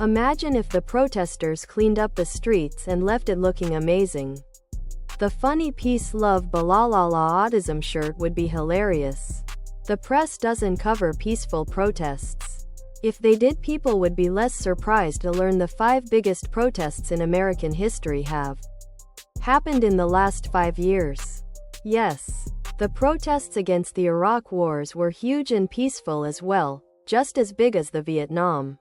Imagine if the protesters cleaned up the streets and left it looking amazing. The funny peace love Balalala Autism shirt would be hilarious. The press doesn't cover peaceful protests. If they did, people would be less surprised to learn the 5 biggest protests in American history have happened in the last 5 years. Yes, the protests against the Iraq wars were huge and peaceful as well, just as big as the Vietnam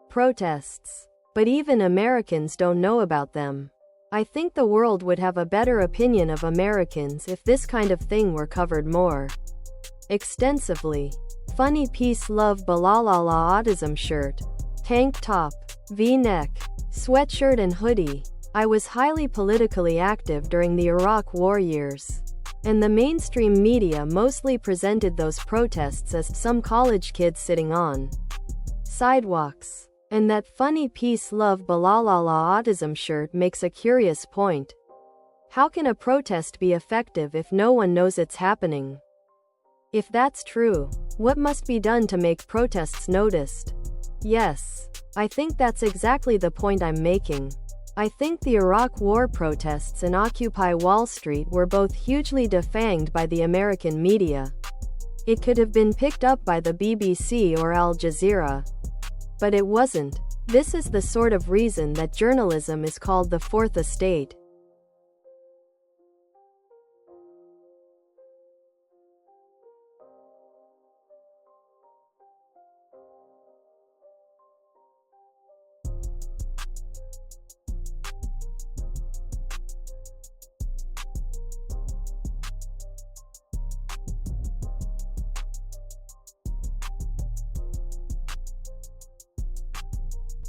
protests. But even Americans don't know about them. I think the world would have a better opinion of Americans if this kind of thing were covered more extensively. Funny peace love Balalala Autism shirt, tank top, V-neck, sweatshirt and hoodie. I was highly politically active during the Iraq war years, and the mainstream media mostly presented those protests as some college kids sitting on sidewalks. And that funny peace love Balalala Autism shirt makes a curious point. How can a protest be effective if no one knows it's happening? If that's true, what must be done to make protests noticed? Yes, I think that's exactly the point I'm making. I think the Iraq war protests and Occupy Wall Street were both hugely defanged by the American media. It could have been picked up by the BBC or Al Jazeera. But it wasn't. This is the sort of reason that journalism is called the fourth estate.